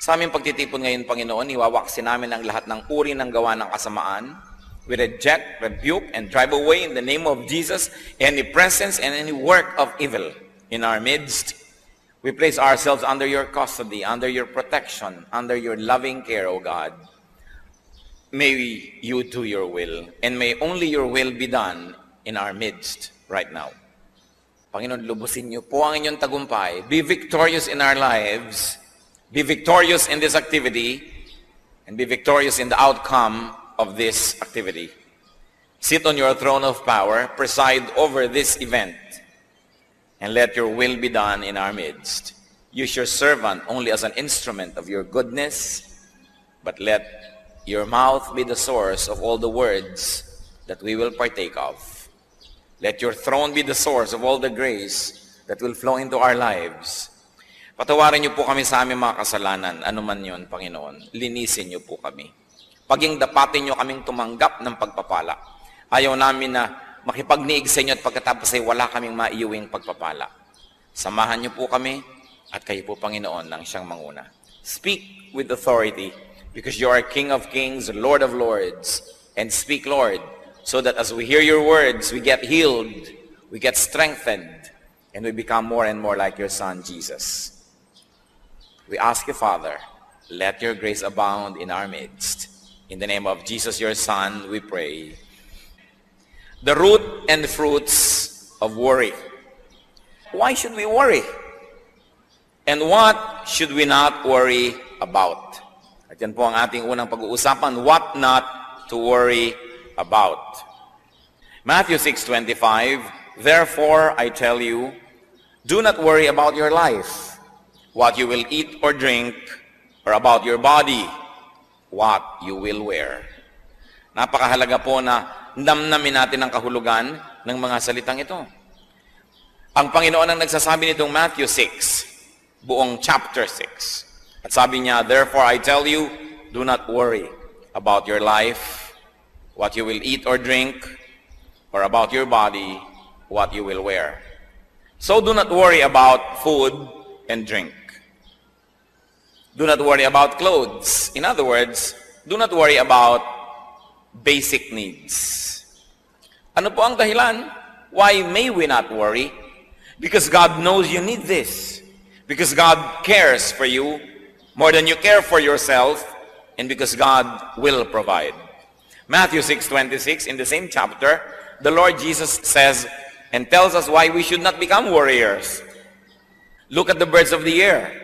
Sa aming pagtitipon ngayon, Panginoon, iwawaksin namin ang lahat ng uri ng gawa ng kasamaan. We reject, rebuke, and drive away in the name of Jesus any presence and any work of evil in our midst. We place ourselves under your custody, under your protection, under your loving care, O God. May you do your will, and may only your will be done in our midst right now. Panginoon, lubusin niyo po ang inyong tagumpay. Be victorious in our lives. Be victorious in this activity. And be victorious in the outcome of this activity. Sit on your throne of power. Preside over this event. And let your will be done in our midst. Use your servant only as an instrument of your goodness. But let your mouth be the source of all the words that we will partake of. Let your throne be the source of all the grace that will flow into our lives. Patawarin niyo po kami sa aming mga kasalanan, anuman yun, Panginoon. Linisin niyo po kami. Paging dapatin niyo kaming tumanggap ng pagpapala. Ayaw namin na makipagniig sa inyo at pagkatapos ay wala kaming maiuwing pagpapala. Samahan niyo po kami at kayo po, Panginoon, nang siyang manguna. Speak with authority because you are King of Kings, Lord of Lords. And speak, Lord, so that as we hear your words, we get healed, we get strengthened, and we become more and more like your Son, Jesus. We ask you, Father, let your grace abound in our midst. In the name of Jesus, your Son, we pray. The root and fruits of worry. Why should we worry? And what should we not worry about? At yan po ang ating unang pag-uusapan, what not to worry about. Matthew 6:25, therefore I tell you, do not worry about your life, what you will eat or drink, or about your body, what you will wear. Napakahalaga po na damnamin natin ang kahulugan ng mga salitang ito. Ang Panginoon ang nagsasabi nitong Matthew 6, buong chapter 6. At sabi niya, therefore I tell you, do not worry about your life, what you will eat or drink, or about your body, what you will wear. So do not worry about food and drink. Do not worry about clothes. In other words, do not worry about basic needs. Ano po ang dahilan? Why may we not worry? Because God knows you need this. Because God cares for you more than you care for yourself, and because God will provide. Matthew 6:26, in the same chapter, the Lord Jesus says and tells us why we should not become worriers. Look at the birds of the air.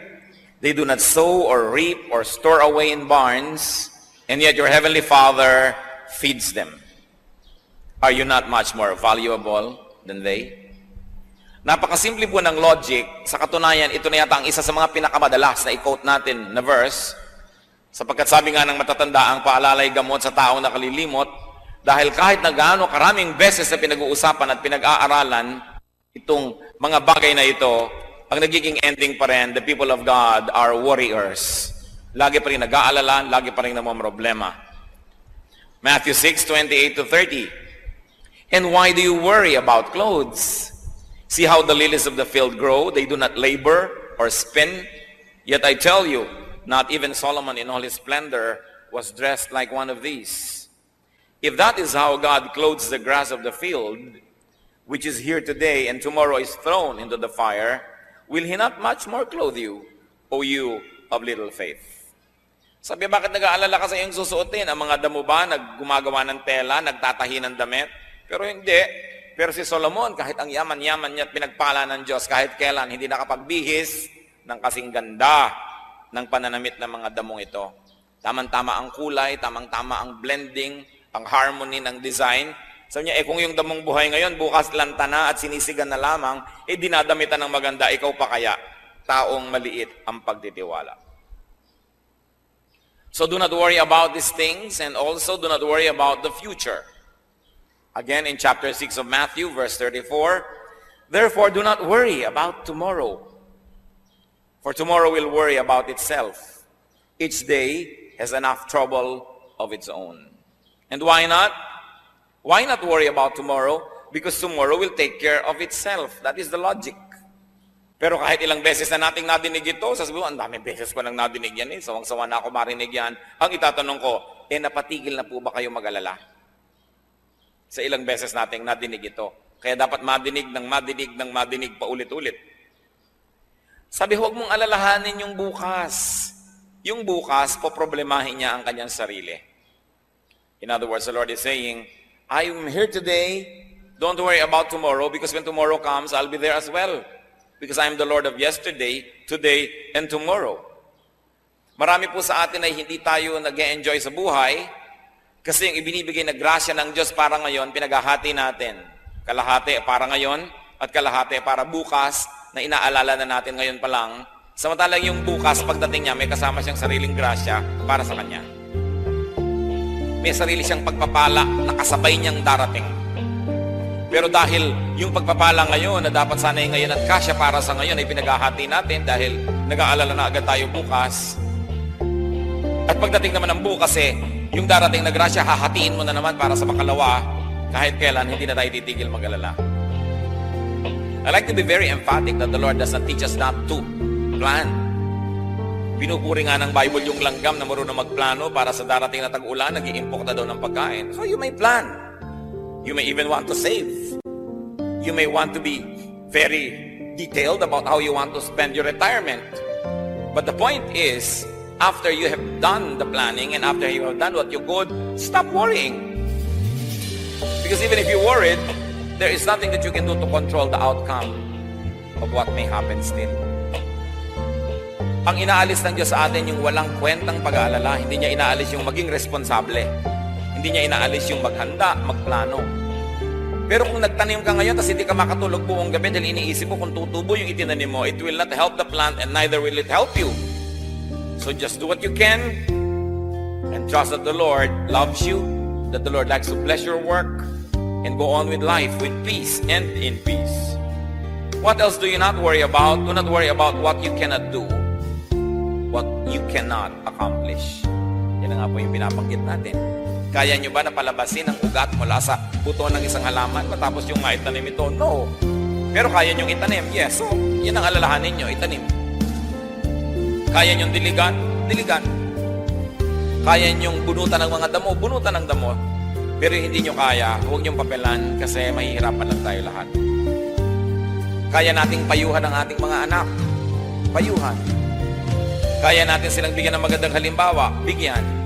They do not sow or reap or store away in barns, and yet your heavenly Father feeds them. Are you not much more valuable than they? Napakasimple po ng logic. Sa katunayan, ito na yata ang isa sa mga pinakamadalas na i-quote natin na verse. Sapagkat sabi nga ng matatanda, ang paalalay gamot sa taong nakalilimot, dahil kahit na gaano karaming beses na pinag-uusapan at pinag-aaralan itong mga bagay na ito, ang nagiging ending pa rin, the people of God are worriers. Lagi pa rin nag-aalala, lagi pa rin namamroblema. Matthew 6:28-30. And why do you worry about clothes? See how the lilies of the field grow, they do not labor or spin. Yet I tell you, not even Solomon in all his splendor was dressed like one of these. If that is how God clothes the grass of the field, which is here today and tomorrow is thrown into the fire, will He not much more clothe you, O you of little faith? Sabi, bakit nag-aalala ka sa iyong susuotin? Ang mga damo ba gumagawa ng tela, nagtatahi ng damit? Pero hindi. Pero si Solomon, kahit ang yaman-yaman niya at pinagpala ng Diyos, kahit kailan, hindi nakapagbihis ng kasing ganda ng pananamit ng mga damong ito. Tamang-tama ang kulay, tamang-tama ang blending, ang harmony ng design. Sabi niya, kung yung damong buhay ngayon, bukas lanta na at sinisigan na lamang, dinadamitan ng maganda, ikaw pa kaya, taong maliit ang pagtitiwala. So do not worry about these things, and also do not worry about the future. Again, in chapter 6 of Matthew, verse 34, therefore do not worry about tomorrow, for tomorrow will worry about itself. Each day has enough trouble of its own. And why not? Why not worry about tomorrow? Because tomorrow will take care of itself. That is the logic. Pero kahit ilang beses na nating nadinig ito, sasabihin mo, ang daming beses ko nang nadinig yan eh. Sawang-sawa na ako marinig yan. Ang itatanong ko, napatigil na po ba kayo mag-alala? Sa ilang beses nating nadinig ito. Kaya dapat madinig ng madinig ng madinig pa ulit-ulit. Sabi, huwag mong alalahanin yung bukas. Yung bukas, poproblemahin niya ang kanyang sarili. In other words, the Lord is saying, I'm here today, don't worry about tomorrow, because when tomorrow comes, I'll be there as well. Because I'm the Lord of yesterday, today, and tomorrow. Marami po sa atin ay hindi tayo nag-e-enjoy sa buhay kasi yung ibinibigay na grasya ng Diyos para ngayon, pinaghahati natin. Kalahati para ngayon at kalahati para bukas na inaalala na natin ngayon pa lang. Samantalang yung bukas, pagdating niya, may kasama siyang sariling grasya para sa kanya. May sarili siyang pagpapala na kasabay niyang darating. Pero dahil yung pagpapala ngayon na dapat sana'y ngayon at kasya para sa ngayon ay pinaghahati natin dahil nag-aalala na agad tayo bukas. At pagdating naman ng bukas yung darating na grasya, hahatiin mo na naman para sa makalawa kahit kailan hindi na tayo titigil mag-alala. I like to be very emphatic that the Lord does not teach us not to plan. Pinupuri nga ng Bible yung langgam na marunong magplano para sa darating na tag-ulan, nag-iimpok na daw ng pagkain. So you may plan. You may even want to save. You may want to be very detailed about how you want to spend your retirement. But the point is, after you have done the planning and after you have done what you could, stop worrying. Because even if you worried, there is nothing that you can do to control the outcome of what may happen still. Ang inaalis ng Diyos sa atin yung walang kwentang pag-aalala. Hindi niya inaalis yung maging responsable. Hindi niya inaalis yung maghanda, magplano. Pero kung nagtanim ka ngayon, tapos hindi ka makatulog buong gabi dahil iniisip mo kung tutubo yung itinanim mo, it will not help the plant and neither will it help you. So just do what you can and trust that the Lord loves you, that the Lord likes to bless your work, and go on with life with peace and in peace. What else do you not worry about? Do not worry about what you cannot do, what you cannot accomplish. Yan na nga po yung pinabanggit natin. Kaya nyo ba na palabasin ang ugat mula sa buto ng isang halaman matapos yung maitanim ito? No. Pero kaya nyong itanim? Yes. So, yan ang alalahanin nyo, itanim. Kaya nyong diligan? Diligan. Kaya nyong bunutan ng mga damo? Bunutan ng damo. Pero hindi nyo kaya, huwag nyong papelan kasi mahihirapan lang tayo lahat. Kaya nating payuhan ang ating mga anak. Payuhan. Kaya natin silang bigyan ng magandang halimbawa. Bigyan.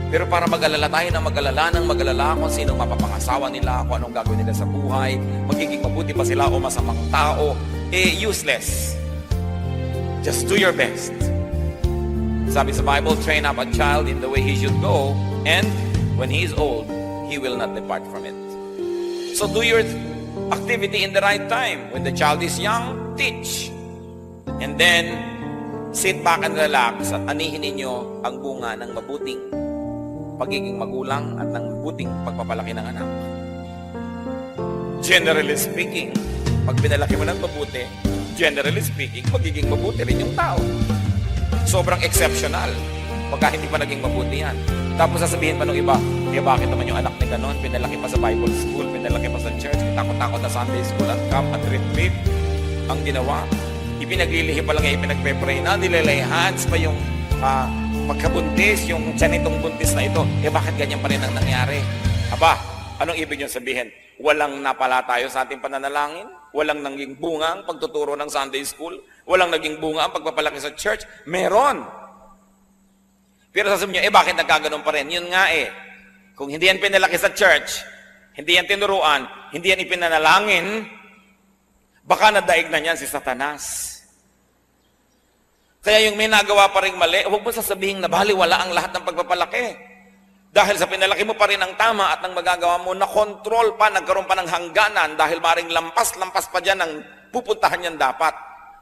Pero para mag-alala tayo na mag-alala kung sino mapapangasawa nila, kung anong gagawin nila sa buhay, magiging mabuti pa sila o masamang tao, useless. Just do your best. Sabi sa Bible, train up a child in the way he should go, and when he is old, he will not depart from it. So do your activity in the right time. When the child is young, teach. And then, sit back and relax at anihin ninyo ang bunga ng mabuting pagiging magulang at ng mabuting pagpapalaki ng anak. Generally speaking, pag pinalaki mo ng mabuti, generally speaking, magiging mabuti rin yung tao. Sobrang exceptional pagka hindi pa naging mabuti yan. Tapos sasabihin pa ng iba, bakit naman yung anak ni ganon, pinalaki pa sa Bible school, pinalaki pa sa church, takot-takot na Sunday school at camp at retreat. Ang ginawa, ipinaglilihi pa lang ipinagpe-pray na, nililay hands pa yung pagkabuntis, yung tiyan itong buntis na ito, bakit ganyan pa rin ang nangyari? Aba, anong ibig nyo sabihin? Walang napala tayo sa ating pananalangin? Walang naging bunga ang pagtuturo ng Sunday school? Walang naging bunga ang pagpapalaki sa church? Meron! Pero sasabihin nyo, bakit nagkaganon pa rin? Yun nga kung hindi yan pinalaki sa church, hindi yan tinuruan, hindi yan ipinanalangin, baka nadaig na niyan si Satanas. Kaya yung may nagawa pa ring mali, huwag mo sasabihin na baliwala ang lahat ng pagpapalaki. Dahil sa pinalaki mo pa rin ang tama at nang magagawa mo, na-control pa, nagkaroon pa ng hangganan dahil maring lampas-lampas pa dyan ang pupuntahan yan dapat.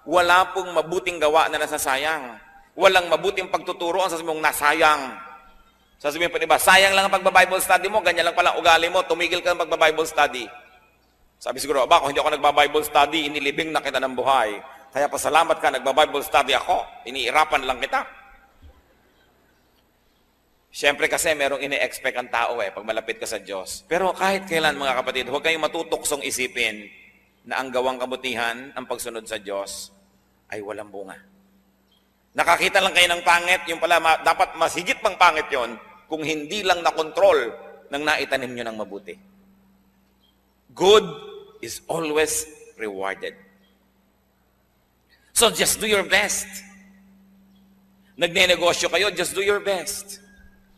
Wala pong mabuting gawa na nasasayang. Walang mabuting pagtuturo ang sasabihin mong nasayang. Sasabihin pa diba, sayang lang ang pagba-Bible study mo, ganyan lang pala ugali mo, tumigil ka ng pagba-Bible study. Sabi siguro, kung hindi ako nagba-Bible study, inilibing na kita ng buhay. Kaya pasalamat ka, nagba-Bible study ako. Iniirapan lang kita. Siyempre kasi merong ini-expect ang tao pag malapit ka sa Diyos. Pero kahit kailan mga kapatid, huwag kayong matutuksong isipin na ang gawang kabutihan ang pagsunod sa Diyos. ay walang bunga. Nakakita lang kayo ng pangit, yung pala dapat mas higit pang pangit yon kung hindi lang na-control ng naitanim nyo ng mabuti. Good is always rewarded. So just do your best. Nagnenegosyo kayo, just do your best.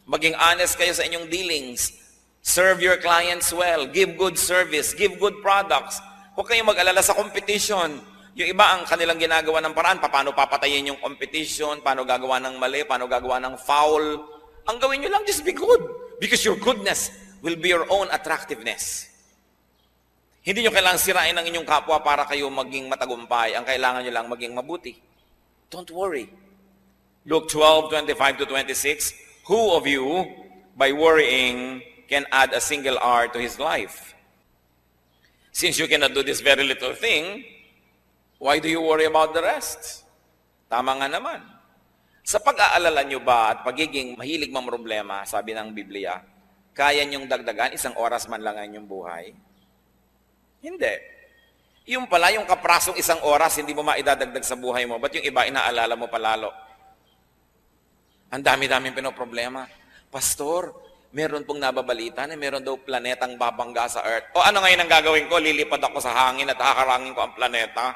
Maging honest kayo sa inyong dealings. Serve your clients well. Give good service. Give good products. Huwag kayong mag-alala sa competition. Yung iba ang kanilang ginagawa ng paraan, paano papatayin yung competition, paano gagawa ng mali, paano gagawa ng foul. Ang gawin nyo lang, just be good. Because your goodness will be your own attractiveness. Hindi nyo kailangang sirain ang inyong kapwa para kayo maging matagumpay. Ang kailangan nyo lang maging mabuti. Don't worry. Luke 12:25-26, who of you, by worrying, can add a single hour to his life? Since you cannot do this very little thing, why do you worry about the rest? Tama nga naman. Sa pag-aalala nyo ba at pagiging mahilig mamroblema, sabi ng Biblia, kaya nyong dagdagan 1 oras man lang ang inyong buhay? Hindi. Yung pala, yung kaprasong 1 oras, hindi mo maidadagdag sa buhay mo. Ba't yung iba, inaalala mo palalo? Ang dami-daming pinoproblema. Pastor, meron pong nababalita na meron daw planetang babangga sa Earth. O ano ngayon ang gagawin ko? Lilipad ako sa hangin at haharangin ko ang planeta?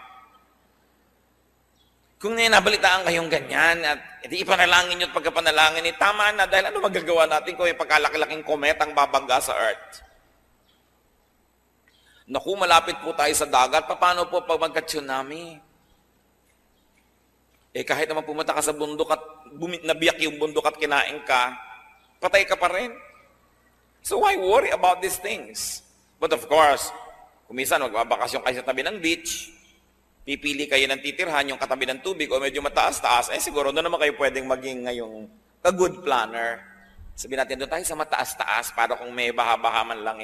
Kung nabalitaan kayong ganyan at hindi ipanalangin nyo at pagkapanalangin, tama na dahil ano magagawa natin kung yung pagkalaki-laking kometang babangga sa Earth? Naku, malapit po tayo sa dagat. Paano po pag magka-tsunami? Kahit naman pumunta ka sa bundok at nabiyak yung bundok at kinain ka, patay ka pa rin. So why worry about these things? But of course, kung minsan magbabakasyon kayo sa tabi ng beach, pipili kayo ng titirhan yung katabi ng tubig o medyo mataas-taas, siguro doon naman kayo pwedeng maging ngayong a good planner. Sabihin natin, doon tayo sa mataas-taas para kung may baha-baha man lang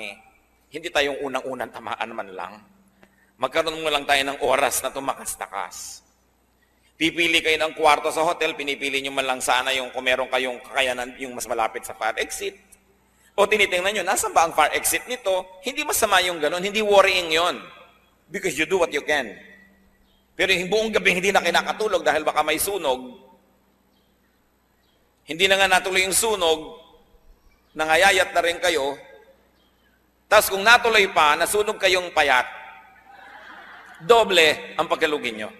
hindi tayong unang-unang tamaan man lang. Magkaroon mo lang tayo ng oras na tumakas-takas. Pipili kayo ng kwarto sa hotel, pinipili nyo man lang sana yung kung meron kayong kakayanan yung mas malapit sa fire exit. O tinitingnan nyo, nasan ba ang fire exit nito? Hindi masama yung ganun, hindi worrying yon. Because you do what you can. Pero yung buong gabi hindi na kinakatulog dahil baka may sunog. Hindi na nga natuloy yung sunog, nangayayat na rin kayo. Tapos kung natuloy pa, nasunog kayong payat, doble ang pagkalugin nyo.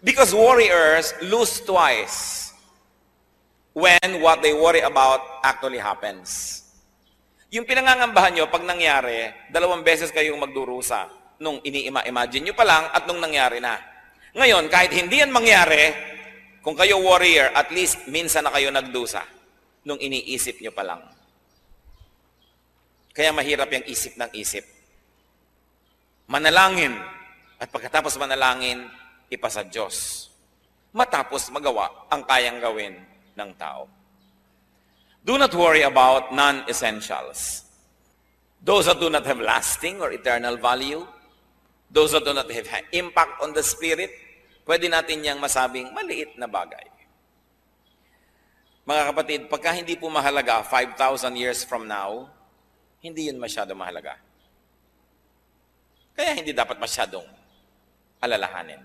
Because warriors lose twice when what they worry about actually happens. Yung pinangangambahan nyo, pag nangyari, 2 beses kayong magdurusa. Nung ini-imagine nyo pa lang at nung nangyari na. Ngayon, kahit hindi yan mangyari, kung kayo warrior, at least minsan na kayo nagdusa nung iniisip nyo pa lang. Kaya mahirap yung isip ng isip. Manalangin. At pagkatapos manalangin, ipasa Diyos. Matapos magawa ang kayang gawin ng tao. Do not worry about non-essentials. Those that do not have lasting or eternal value, those that do not have impact on the spirit, pwede natin niyang masabing maliit na bagay. Mga kapatid, pagka hindi po mahalaga 5,000 years from now, hindi yun masyado mahalaga. Kaya hindi dapat masyadong alalahanin.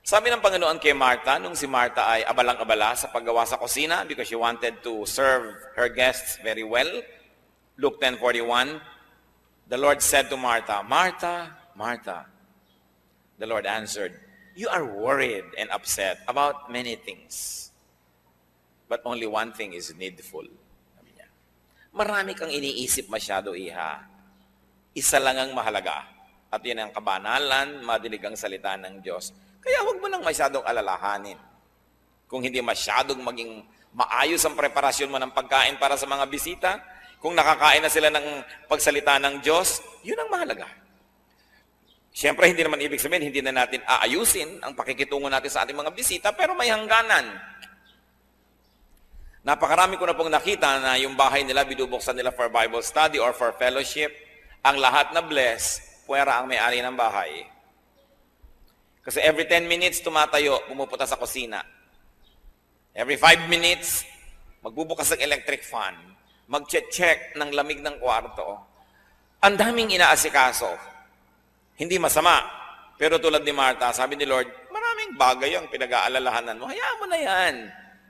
Sabi ng Panginoon kay Martha, nung si Martha ay abalang-abala sa paggawa sa kusina because she wanted to serve her guests very well, Luke 10:41, the Lord said to Martha, Martha, Martha. The Lord answered, you are worried and upset about many things, but only one thing is needful. Sabi niya, marami kang iniisip masyado, iha. Isa lang ang mahalaga. At yun ang kabanalan, madinig ang salita ng Diyos. Kaya huwag mo nang masyadong alalahanin. Kung hindi masyadong maging maayos ang preparasyon mo ng pagkain para sa mga bisita, kung nakakain na sila ng pagsalita ng Diyos, yun ang mahalaga. Siyempre, hindi naman ibig sabihin, hindi na natin aayusin ang pakikitungo natin sa ating mga bisita, pero may hangganan. Napakarami ko na pong nakita na yung bahay nila, binubuksan nila for Bible study or for fellowship. Ang lahat na bless, puwera ang may-ari ng bahay. Kasi every 10 minutes, tumatayo, pumupunta sa kusina. Every 5 minutes, magbubukas ng electric fan. Mag-check ng lamig ng kwarto. Ang daming inaasikaso. Hindi masama. Pero tulad ni Martha, sabi ni Lord, maraming bagay ang pinag-aalalahanan mo. Hayaan mo na yan.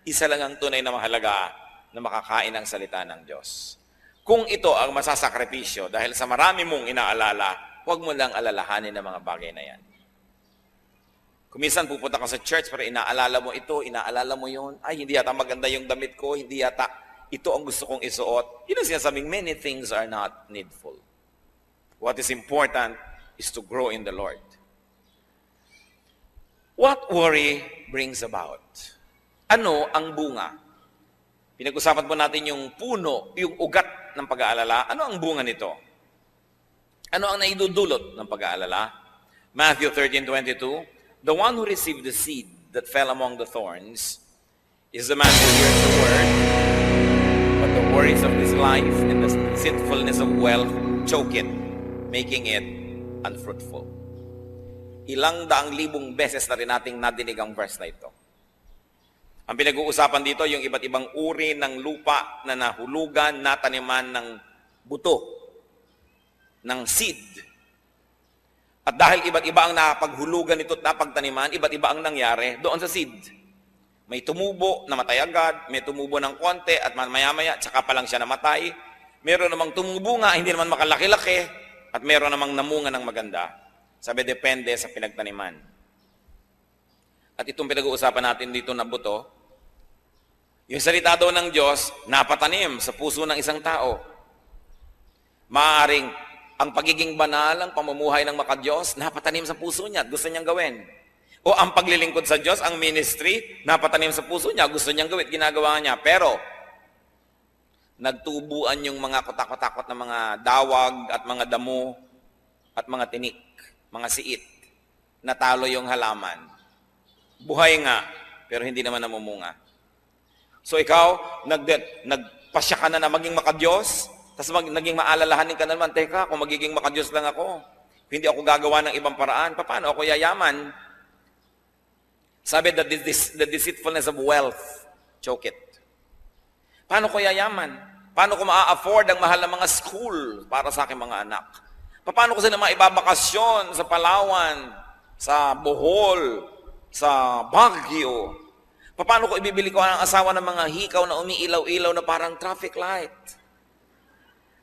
Isa lang ang tunay na mahalaga na makakain ng salita ng Diyos. Kung ito ang masasakripisyo dahil sa marami mong inaalala, huwag mo lang alalahanin ang mga bagay na yan. Kung minsan pupunta ka sa church pero inaalala mo ito, inaalala mo yun, ay hindi yata maganda yung damit ko, hindi yata ito ang gusto kong isuot. Yun ang sinasabing, many things are not needful. What is important is to grow in the Lord. What worry brings about? Ano ang bunga? Pinag-usapan po natin yung puno, yung ugat ng pag-aalala. Ano ang bunga nito? Ano ang naidudulot ng pag-aalala? Matthew 13:22, the one who received the seed that fell among the thorns is the man who hears the word, but the worries of this life and the deceitfulness of wealth choke it, making it unfruitful. Ilang daang libong beses na rin nating nadinig ang verse na ito. Ang pinag-uusapan dito, yung iba't ibang uri ng lupa na nahulugan, nataniman ng buto, ng seed. At dahil iba't iba ang napaghulugan nito at napagtaniman, iba't iba ang nangyari doon sa seed. May tumubo, namatay agad, may tumubo ng konti at maya-maya, tsaka pa lang siya namatay. Meron namang tumubo nga, hindi naman makalaki-laki, at meron namang namunga ng maganda. Sabi, depende sa pinagtaniman. At itong pinag-uusapan natin dito na buto, yung salita daw ng Diyos, napatanim sa puso ng isang tao. Maaaring ang pagiging banal, ang pamumuhay ng makadiyos, napatanim sa puso niya at gusto niyang gawin. O ang paglilingkod sa Diyos, ang ministry, napatanim sa puso niya, gusto niyang gawin, ginagawa niya. Pero, nagtubuan yung mga kotak-kotakot na mga dawag at mga damo at mga tinik, mga siit. Natalo yung halaman. Buhay nga, pero hindi naman namumunga. So ikaw, nagpasya ka na maging makadiyos, tapos naging maalalahanin ka na naman, teka, kung magiging makadiyos lang ako, hindi ako gagawa ng ibang paraan, paano ako yayaman? Sabi that the deceitfulness of wealth, choke it. Paano ko yayaman? Paano ko maa-afford ang mahal na mga school para sa aking mga anak? Paano ko sila maibabakasyon sa Palawan, sa Bohol, sa Baguio? Paano ko ibibili ko ang asawa ng mga hikaw na umiilaw-ilaw na parang traffic light?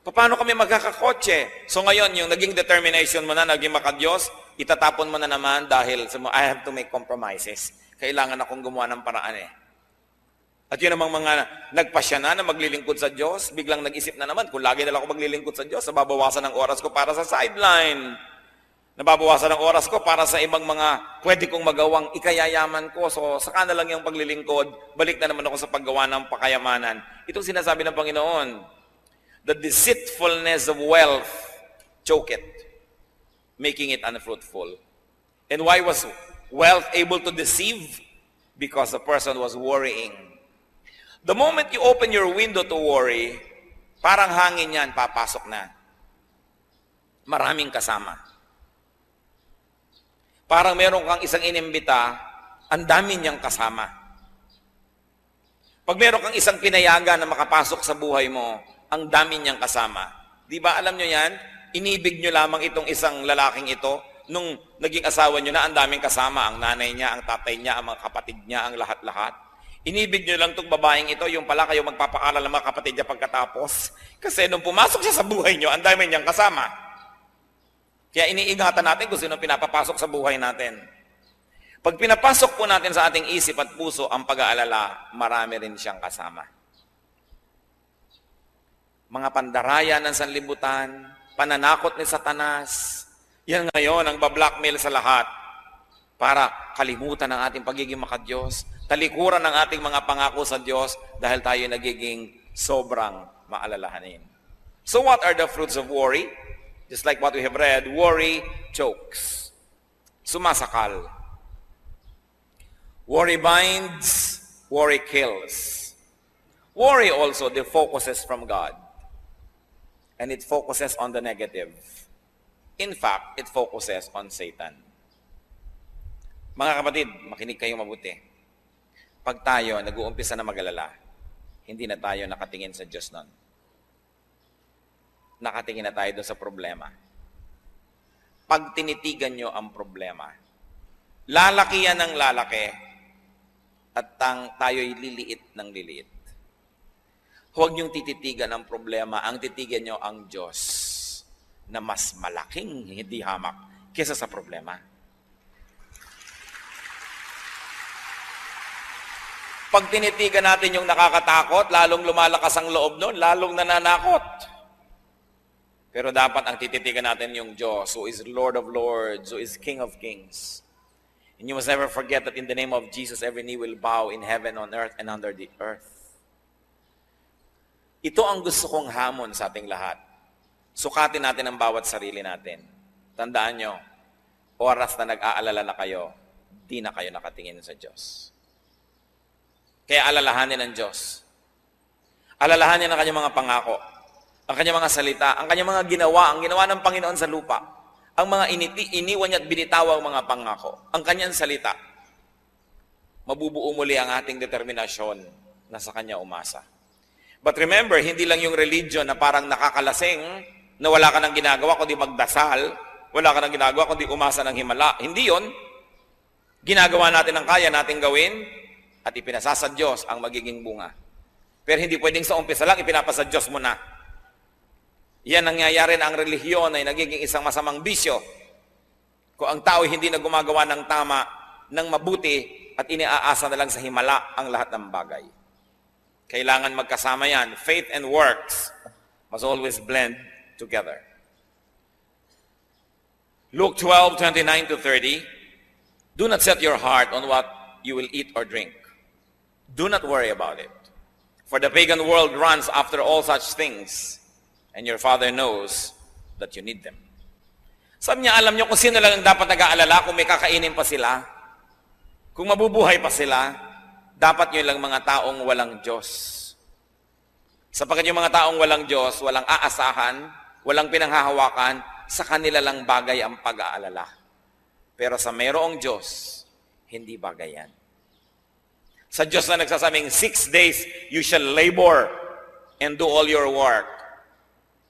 Paano kami magkakakotse? So ngayon, yung naging determination mo na, naging makadiyos, itatapon mo na naman dahil I have to make compromises. Kailangan akong gumawa ng paraan eh. At yun namang mga nagpasya na maglilingkod sa Diyos, biglang nag-isip na naman, kung lagi na lang ako maglilingkod sa Diyos, nababawasan ng oras ko para sa sideline. Nababawasan ng oras ko para sa ibang mga pwede kong magawang ikayayaman ko. So, saka na lang yung paglilingkod, balik na naman ako sa paggawa ng pakayamanan. Itong sinasabi ng Panginoon, the deceitfulness of wealth, choke it, making it unfruitful. And why was wealth able to deceive? Because the person was worrying. The moment you open your window to worry, parang hangin yan, papasok na. Maraming kasama. Parang meron kang isang inimbita, ang dami niyang kasama. Pag meron kang isang pinayagan na makapasok sa buhay mo, ang dami niyang kasama. Di ba alam nyo yan? Inibig nyo lamang itong isang lalaking ito, nung naging asawa nyo na, ang daming kasama. Ang nanay niya, ang tatay niya, ang mga kapatid niya, ang lahat-lahat. Inibig nyo lang itong babaeng ito, yung pala kayo magpapaaral ng mga kapatid niya pagkatapos. Kasi nung pumasok siya sa buhay nyo, ang dami niyang kasama. Kaya iniingatan natin kung sino pinapapasok sa buhay natin. Pag pinapasok po natin sa ating isip at puso ang pag-aalala, marami rin siyang kasama. Mga pandaraya ng sanlibutan, pananakot ni Satanas, yan ngayon ang bablackmail sa lahat para kalimutan ang ating pagiging makadiyos, talikuran ng ating mga pangako sa Diyos dahil tayo nagiging sobrang maalalahanin. So what are the fruits of worry? Just like what we have read, worry chokes. Sumasakal. Worry binds, worry kills. Worry also defocuses from God. And it focuses on the negative. In fact, it focuses on Satan. Mga kapatid, makinig kayo mabuti. Pag tayo nag-uumpisa na mag-alala, hindi na tayo nakatingin sa Diyos nun. Nakatingin na tayo doon sa problema. pag tinitigan nyo ang problema. Lalaki yan ng lalaki at tayo'y liliit ng liliit. Huwag niyong tititigan ang problema, ang titigan nyo ang Diyos na mas malaking hindi hamak kesa sa problema. Pag tinitigan natin yung nakakatakot, lalong lumalakas ang loob nun, lalong nananakot. Pero dapat ang tititigan natin yung Diyos, who is Lord of Lords, who is King of Kings. And you must never forget that in the name of Jesus, every knee will bow in heaven, on earth, and under the earth. Ito ang gusto kong hamon sa ating lahat. Sukatin natin ang bawat sarili natin. Tandaan nyo, oras na nag-aalala na kayo, di na kayo nakatingin sa Diyos. Kaya alalahanin ng Diyos. Alalahanin ang kanyang mga pangako, ang kanyang mga salita, ang kanyang mga ginawa, ang ginawa ng Panginoon sa lupa, ang mga iniwan niya at binitaw ang mga pangako, ang kanyang salita. Mabubuo muli ang ating determinasyon na sa kanya umasa. But remember, hindi lang yung religion na parang nakakalasing, na wala ka nang ginagawa kundi magdasal, wala ka nang ginagawa kundi umasa ng himala. Hindi yon. Ginagawa natin ang kaya nating gawin at ipinasa sa Diyos ang magiging bunga. Pero hindi pwedeng sa umpisa lang ipinapasa Diyos mo na. Yan nangyayari na ang relihiyon ay nagiging isang masamang bisyo. Kung ang tao hindi na gumagawa ng tama, ng mabuti, at iniaasa na lang sa himala ang lahat ng bagay. Kailangan magkasama yan. Faith and works must always blend together. Luke 12:29-30. Do not set your heart on what you will eat or drink. Do not worry about it. For the pagan world runs after all such things, and your Father knows that you need them. Sabi niya, alam niyo kung sino lang ang dapat nag-aalala kung may kakainin pa sila, kung mabubuhay pa sila, dapat nyo lang mga taong walang Diyos. Sapagkat yung mga taong walang Diyos, walang aasahan, walang pinanghahawakan, sa kanila lang bagay ang pag-aalala. Pero sa mayroong Diyos, hindi bagay yan. Sa Diyos na nagsasabing, 6 days you shall labor and do all your work.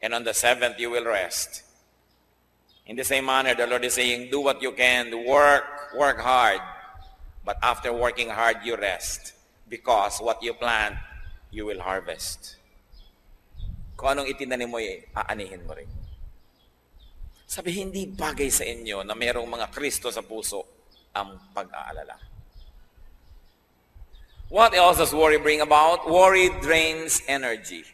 And on the 7th you will rest. In the same manner, the Lord is saying, do what you can, work hard. But after working hard, you rest. Because what you plant, you will harvest. Kung anong itinanim mo, aanihin mo rin. Sabi, hindi bagay sa inyo na mayroong mga Kristo sa puso ang pag-aalala. What else does worry bring about? Worry drains energy.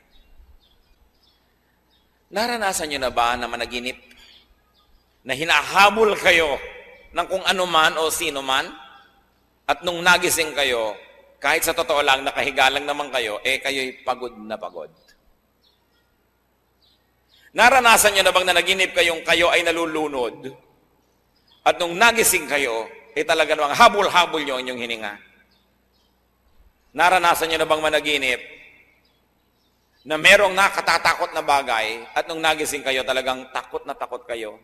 Naranasan nyo na ba na managinip na hinahabol kayo ng kung ano man o sino man? At nung nagising kayo, kahit sa totoo lang, nakahiga lang naman kayo, kayo'y pagod na pagod. Naranasan nyo na bang nanaginip kayong kayo ay nalulunod? At nung nagising kayo, talaga namang habol-habol nyo ang inyong hininga. Naranasan nyo na bang managinip na merong nakatatakot na bagay at nung nagising kayo, talagang takot na takot kayo?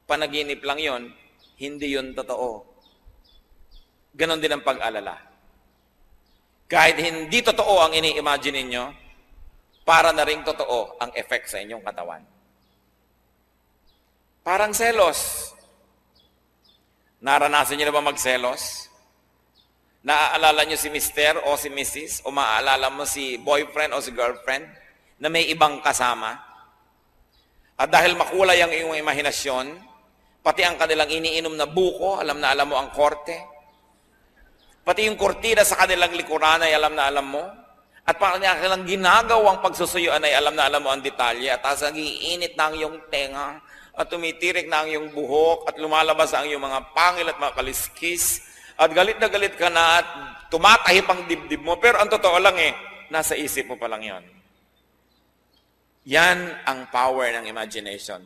Panaginip lang yon, hindi yon totoo. Ganon din ang pag-alala. Kahit hindi totoo ang ini-imagine ninyo, para na ring totoo ang effect sa inyong katawan. Parang selos. Naranasan niyo na ba magselos? Naaalala niyo si Mr. o si Mrs. o maaalala mo si boyfriend o si girlfriend na may ibang kasama? At dahil makulay ang iyong imahinasyon, pati ang kanilang iniinom na buko, alam na alam mo ang korte, pati yung kurtina sa kanilang likuran ay alam na alam mo. At parang kanilang ginagawang pagsusuyuan ay alam na alam mo ang detalye. At tapos nagiinit na ang iyong tenga. At tumitirik na ang iyong buhok. At lumalabas ang iyong mga pangil at mga kaliskis. At galit na galit ka na at tumatahip ang dibdib mo. Pero ang totoo lang nasa isip mo pa lang yon. Yan ang power ng imagination.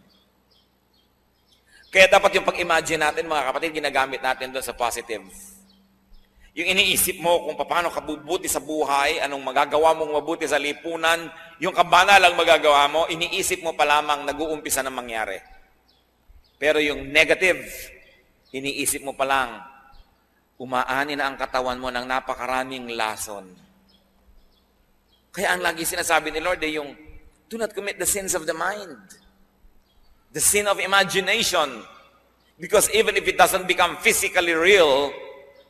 Kaya dapat yung pag-imagine natin, mga kapatid, ginagamit natin doon sa positive. Yung iniisip mo kung paano ka bubuti sa buhay, anong magagawa mong mabuti sa lipunan, yung kabana lang magagawa mo, iniisip mo pa lamang nag-uumpisa na mangyari. Pero yung negative, iniisip mo pa lang, umaani na ang katawan mo ng napakaraming lason. Kaya ang lagi sinasabi ni Lord yung, do not commit the sins of the mind. The sin of imagination. Because even if it doesn't become physically real,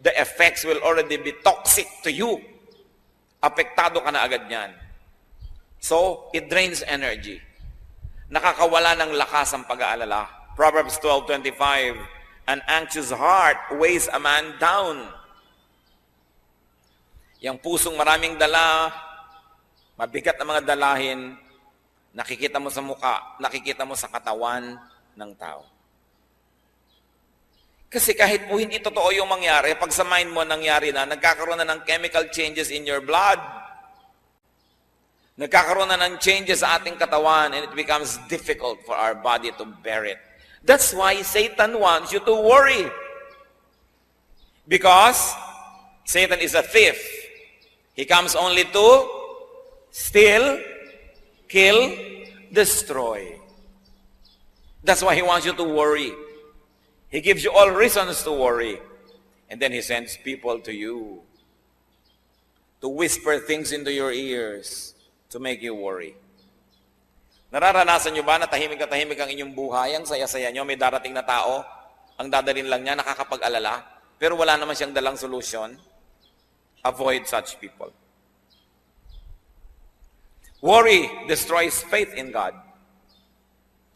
the effects will already be toxic to you. Apektado ka na agad niyan. So, it drains energy. Nakakawala ng lakas ang pag-aalala. Proverbs 12:25, an anxious heart weighs a man down. Yang pusong maraming dala, mabigat na mga dalahin, nakikita mo sa muka, nakikita mo sa katawan ng tao. Kasi kahit po hindi totoo yung mangyari, pag sa mind mo nangyari na, nagkakaroon na ng chemical changes in your blood. Nagkakaroon na ng changes sa ating katawan and it becomes difficult for our body to bear it. That's why Satan wants you to worry. Because Satan is a thief. He comes only to steal, kill, destroy. That's why he wants you to worry. He gives you all reasons to worry. And then he sends people to you to whisper things into your ears to make you worry. Nararanasan nyo ba na tahimik ang inyong buhay, ang saya-saya nyo, may darating na tao, ang dadalhin lang niya, nakakapag-alala, pero wala naman siyang dalang solusyon? Avoid such people. Worry destroys faith in God.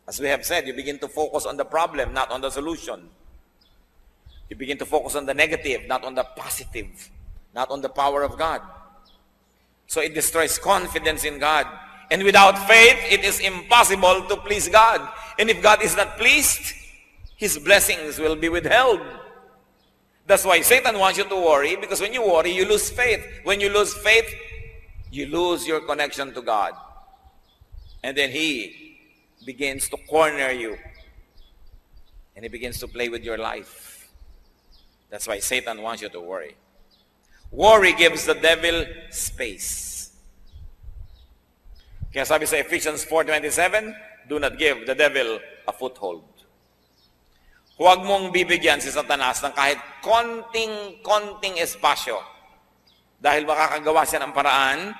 As we have said, you begin to focus on the problem, not on the solution. You begin to focus on the negative, not on the positive, not on the power of God. So it destroys confidence in God. And without faith, it is impossible to please God. And if God is not pleased, His blessings will be withheld. That's why Satan wants you to worry, because when you worry, you lose faith. When you lose faith, you lose your connection to God. And then he begins to corner you. And he begins to play with your life. That's why Satan wants you to worry. Worry gives the devil space. Kaya sabi sa Ephesians 4:27, do not give the devil a foothold. Huwag mong bibigyan si Satanas ng kahit konting espasyo. Dahil makakagawa siya ng paraan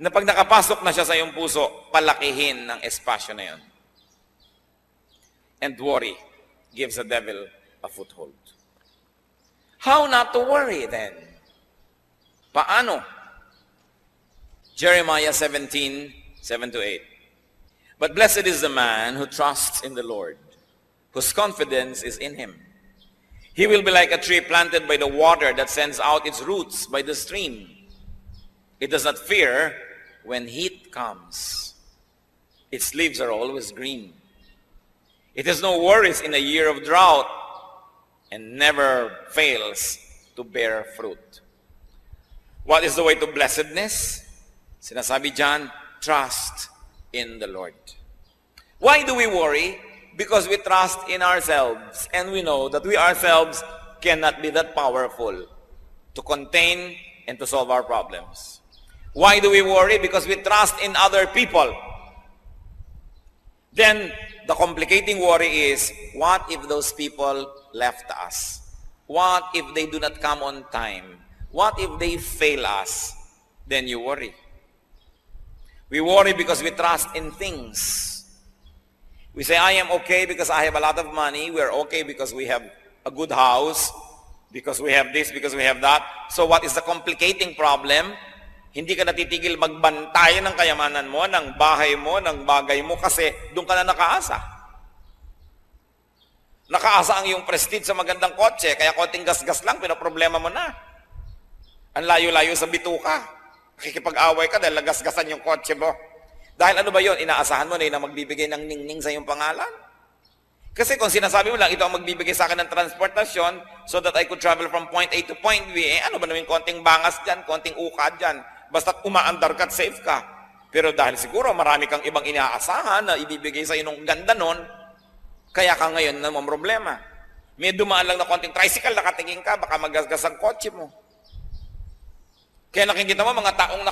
na pag nakapasok na siya sa iyong puso, palakihin ng espasyo na yun. And worry gives the devil a foothold. How not to worry then? Paano? Jeremiah 17:7-8. But blessed is the man who trusts in the Lord, whose confidence is in him. He will be like a tree planted by the water that sends out its roots by the stream. It does not fear when heat comes. Its leaves are always green. It has no worries in a year of drought and never fails to bear fruit. What is the way to blessedness? Sinasabi dyan, trust in the Lord. Why do we worry? Because we trust in ourselves and we know that we ourselves cannot be that powerful to contain and to solve our problems. Why do we worry? Because we trust in other people. Then, the complicating worry is, what if those people left us? What if they do not come on time? What if they fail us? Then you worry. We worry because we trust in things. We say, I am okay because I have a lot of money. We are okay because we have a good house, because we have this, because we have that. So what is the complicating problem? Hindi ka natitigil magbantay ng kayamanan mo, ng bahay mo, ng bagay mo, kasi doon ka na nakaasa. Nakaasa ang iyong prestige sa magandang kotse, kaya konting gas-gas lang, pinaproblema mo na. Ang layo-layo sa bituka. Nakikipag-away ka dahil nagasgasan yung kotse mo. Dahil ano ba yun? Inaasahan mo na yun ang magbibigay ng ningning sa iyong pangalan? Kasi kung sinasabi mo lang, ito ang magbibigay sa akin ng transportasyon so that I could travel from point A to point B, ano ba naman konting bangas dyan, konting ukad dyan, basta't umaandar ka at safe ka. Pero dahil siguro marami kang ibang inaasahan na ibibigay sa iyo ng ganda nun, kaya ka ngayon na problema. May dumaan lang na konting tricycle, nakatingin ka, baka magasgas ang kotse mo. Kaya nakikita mo, mga taong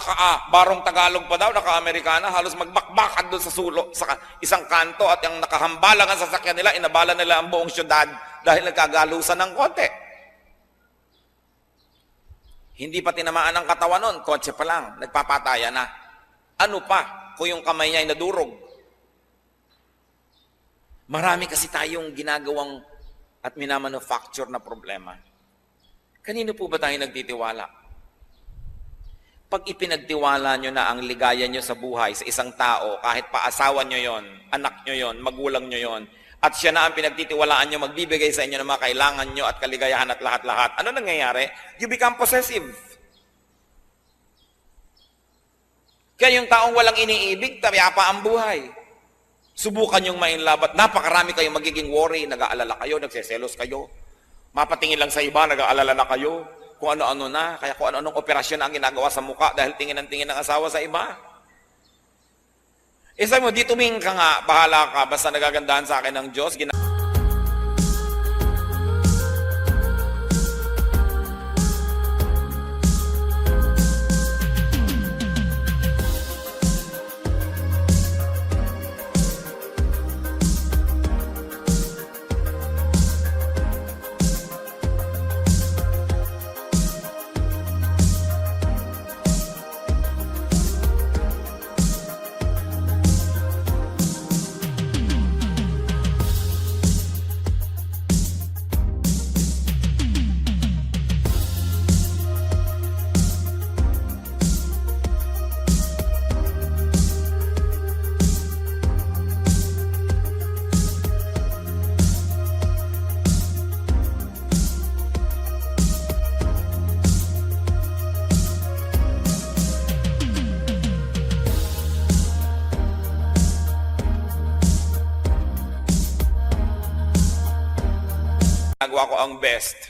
barong Tagalog pa daw, naka-Amerikana, halos magbakbakan doon sa sulok, sa isang kanto, at yung nakahambalang ang sasakyan nila, inabala nila ang buong syudad dahil nagkagalusan ng konti. Hindi pa tinamaan ang katawan nun, kotse pa lang, nagpapataya na. Ano pa kung yung kamay niya ay nadurog? Marami kasi tayong ginagawang at minamanufacture na problema. Kanino po ba tayo nagtitiwala? Pag ipinagtiwala nyo na ang ligaya nyo sa buhay sa isang tao, kahit pa asawa nyo yon, anak nyo yon, magulang nyo yon, at siya na ang pinagtitiwalaan nyo, magbibigay sa inyo ng mga kailangan nyo at kaligayahan at lahat-lahat, ano nangyayari? You become possessive. Kaya yung taong walang iniibig, tapyapa ang buhay. Subukan yung mainlove at napakarami kayong magiging worry, nag-aalala kayo, nagseselos kayo. Mapatingin lang sa iba, nag-aalala na kayo. Kung ano-ano na, kaya kung ano-anong operasyon na ang ginagawa sa muka dahil tingin ng tingin ng asawa sa iba. Sabi mo, di tumingin ka nga, bahala ka, basta nagagandahan sa akin ng Diyos. Ginagawa ko ang best.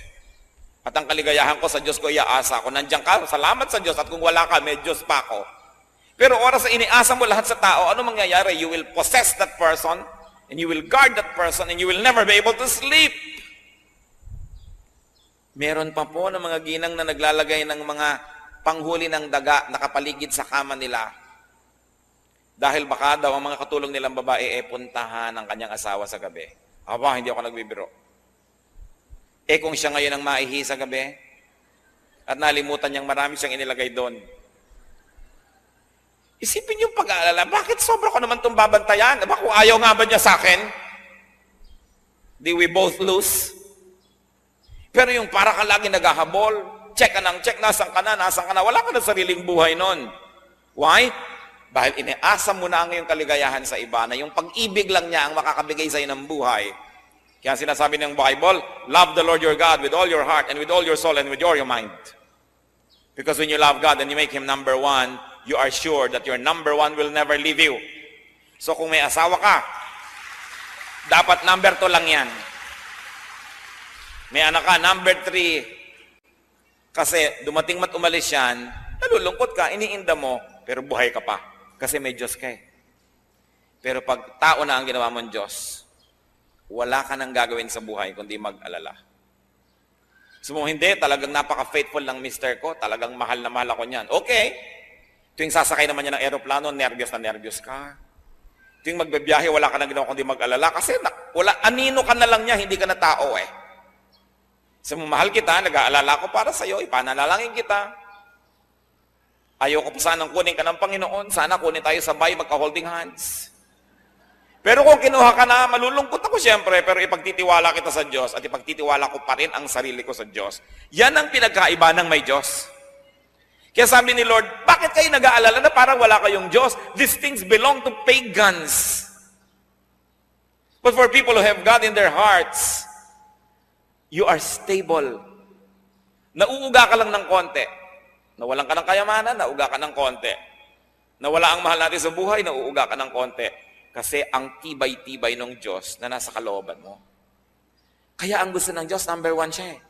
At ang kaligayahan ko sa Diyos ko iaasa ko. Nandiyan ka, salamat sa Diyos. At kung wala ka, may Diyos pa ako. Pero oras na iniasa mo lahat sa tao, ano mangyayari? You will possess that person, and you will guard that person, and you will never be able to sleep. Meron pa po ng mga ginang na naglalagay ng mga panghuli ng daga nakapaligid sa kama nila. Dahil baka daw ang mga katulong nilang babae puntahan ang kanyang asawa sa gabi. Aba, hindi ako nagbibiro. Kung siya ngayon ang maihi sa gabi, at nalimutan niyang marami siyang inilagay doon. Isipin yung pag-aalala, bakit sobra ko naman itong babantayan? Aba, kung ayaw nga ba niya sa akin? Di we both lose? Pero yung para ka lagi naghahabol, check ka ng check, nasan ka na, wala ka na sariling buhay nun. Why? Dahil iniasa mo na ang iyong kaligayahan sa iba, na yung pag-ibig lang niya ang makakabigay sa iyo ng buhay. Kaya sinasabi ng Bible, love the Lord your God with all your heart and with all your soul and with all your mind. Because when you love God and you make Him number one, you are sure that your number one will never leave you. So kung may asawa ka, dapat number 2 lang yan. May anak ka, number 3. Kasi dumating mat umalis yan, nalulungkot ka, iniinda mo, pero buhay ka pa. Kasi may Diyos ka eh. Pero pag tao na ang ginawa mong Diyos, wala ka nang gagawin sa buhay kundi mag-alala. So hindi, talagang napaka-faithful ng mister ko, talagang mahal na mahal ako niyan. Okay. Tuwing sasakay naman niya ng aeroplano, nervyos na nervyos ka. Tuwing magbibiyahe, wala ka nang ginawa kundi mag-alala. Kasi anino ka na lang niya, hindi ka na tao eh. So mahal kita, nag-aalala ko para sa'yo, ipananalangin kita. Ayoko pa sanang kunin ka ng Panginoon, sana kunin tayo sabay, magka-holding hands. Pero kung kinuha ka na, malulungkot ako siyempre, pero ipagtitiwala kita sa Diyos at ipagtitiwala ko pa rin ang sarili ko sa Diyos. Yan ang pinagkaiba ng may Diyos. Kaya sabi ni Lord, bakit kayo nag-aalala na parang wala kayong Diyos? These things belong to pagans. But for people who have God in their hearts, you are stable. Nauuga ka lang ng konti. Nawalan ka ng kayamanan, nauuga ka ng konti. Nawala ang mahal natin sa buhay, nauuga ka ng konti. Kasi ang tibay-tibay ng Diyos na nasa kalooban mo. Kaya ang gusto ng Diyos, number 1 siya eh.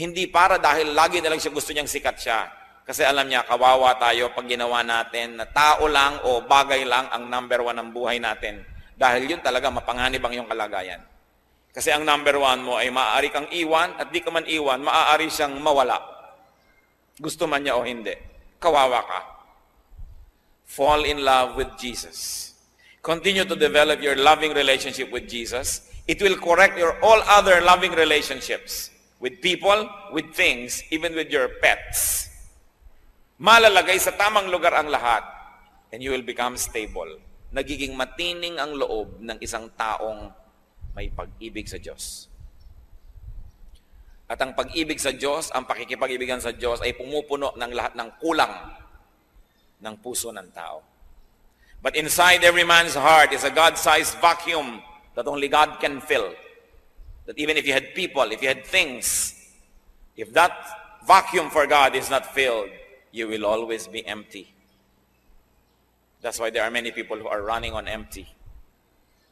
Hindi para dahil lagi na lang siya gusto niyang sikat siya. Kasi alam niya, kawawa tayo pag ginawa natin na tao lang o bagay lang ang number 1 ng buhay natin. Dahil yun talaga mapanganib ang iyong kalagayan. Kasi ang number 1 mo ay maaari kang iwan at di ka man iwan, maaari siyang mawala. Gusto man niya o hindi. Kawawa ka. Fall in love with Jesus. Continue to develop your loving relationship with Jesus. It will correct your all other loving relationships with people, with things, even with your pets. Malalagay sa tamang lugar ang lahat and you will become stable. Nagiging matining ang loob ng isang taong may pag-ibig sa Diyos. At ang pag-ibig sa Diyos, ang pakikipag-ibigan sa Diyos ay pumupuno ng lahat ng kulang ng puso ng tao. But inside every man's heart is a God-sized vacuum that only God can fill. That even if you had people, if you had things, if that vacuum for God is not filled, you will always be empty. That's why there are many people who are running on empty.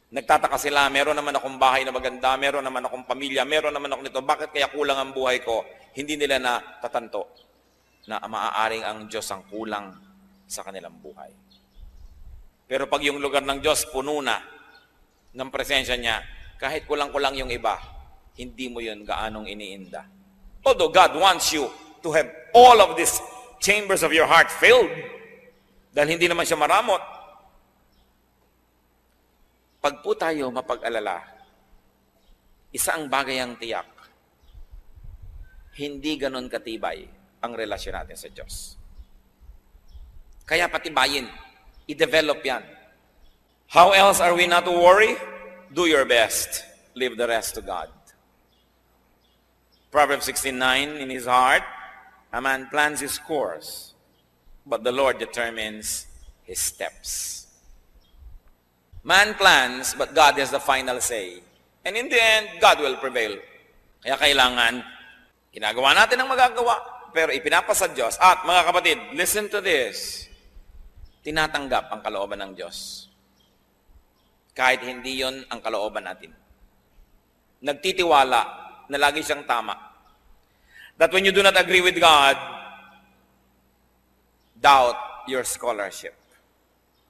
Nagtataka sila, meron naman akong bahay na maganda, meron naman akong pamilya, meron naman ako nito, bakit kaya kulang ang buhay ko? Hindi nila na tatanto na maaaring ang Diyos ang kulang sa kanilang buhay. Pero pag yung lugar ng Diyos puno na ng presensya niya, kahit kulang-kulang yung iba, hindi mo yun gaanong iniinda. Although God wants you to have all of these chambers of your heart filled, dahil hindi naman siya maramot. Pag po tayo mapag-alala, isa ang bagay ang tiyak, hindi ganon katibay ang relasyon natin sa Diyos. Kaya patibayin, i-develop yan. How else are we not to worry? Do your best. Leave the rest to God. Proverbs 16:9, in his heart, a man plans his course, but the Lord determines his steps. Man plans, but God has the final say. And in the end, God will prevail. Kaya kailangan, ginagawa natin ang magagawa, pero ipinapasa Diyos. At mga kapatid, listen to this. Tinatanggap ang kalooban ng Diyos. Kahit hindi yon ang kalooban natin. Nagtitiwala na lagi siyang tama. That when you do not agree with God, doubt your scholarship.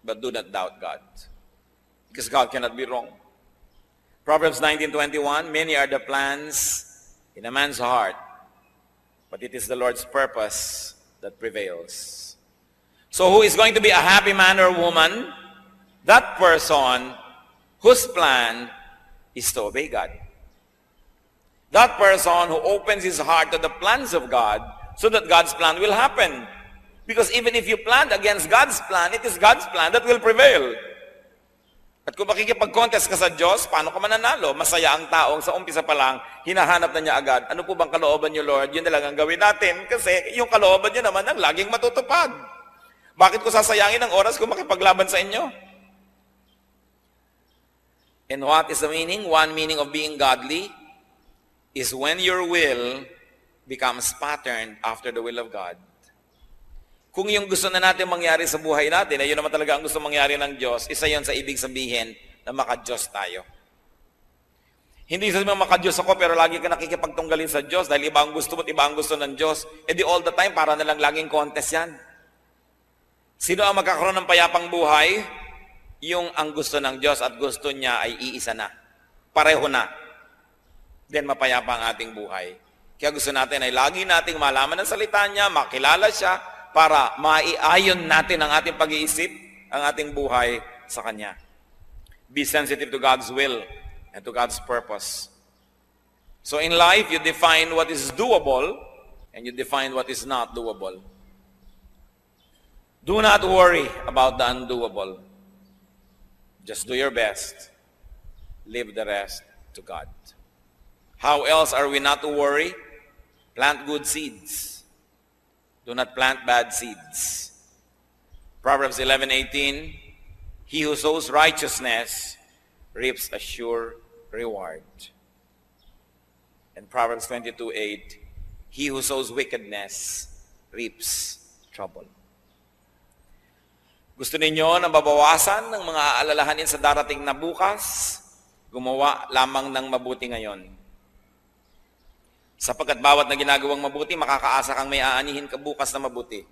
But do not doubt God. Because God cannot be wrong. Proverbs 19:21, many are the plans in a man's heart, but it is the Lord's purpose that prevails. So who is going to be a happy man or woman? That person whose plan is to obey God. That person who opens his heart to the plans of God so that God's plan will happen. Because even if you planned against God's plan, it is God's plan that will prevail. At kung makikipag-contest ka sa Diyos, paano ka mananalo? Masaya ang taong sa umpisa pa lang, hinahanap na niya agad. Ano po bang kalooban niyo, Lord? Yun na lang ang gawin natin kasi yung kalooban niyo naman ang laging matutupad. Bakit ko sasayangin ang oras kung makipaglaban sa inyo? And what is the meaning? One meaning of being godly is when your will becomes patterned after the will of God. Kung yung gusto na natin mangyari sa buhay natin, ay yun naman talaga ang gusto mangyari ng Diyos, isa yun sa ibig sabihin na maka-Diyos tayo. Hindi sa maka-Diyos ako, pero lagi ka nakikipagtunggalin sa Diyos dahil iba ang gusto mo at iba ang gusto ng Diyos. E di all the time, para na lang laging contest yan. Sino ang magkakaroon ng payapang buhay? Yung ang gusto ng Diyos at gusto niya ay iisa na. Pareho na. Then mapayapa ang ating buhay. Kaya gusto natin ay lagi nating malaman ang salita niya, makilala siya, para maiayon natin ang ating pag-iisip, ang ating buhay sa Kanya. Be sensitive to God's will and to God's purpose. So in life, you define what is doable and you define what is not doable. Do not worry about the undoable. Just do your best. Leave the rest to God. How else are we not to worry? Plant good seeds. Do not plant bad seeds. Proverbs 11:18, he who sows righteousness reaps a sure reward. And Proverbs 22:8, he who sows wickedness reaps trouble. Gusto ninyo na mabawasan ng mga aalalahanin sa darating na bukas? Gumawa lamang ng mabuti ngayon. Sapagkat bawat na ginagawang mabuti, makakaasa kang may aanihin ka bukas na mabuti.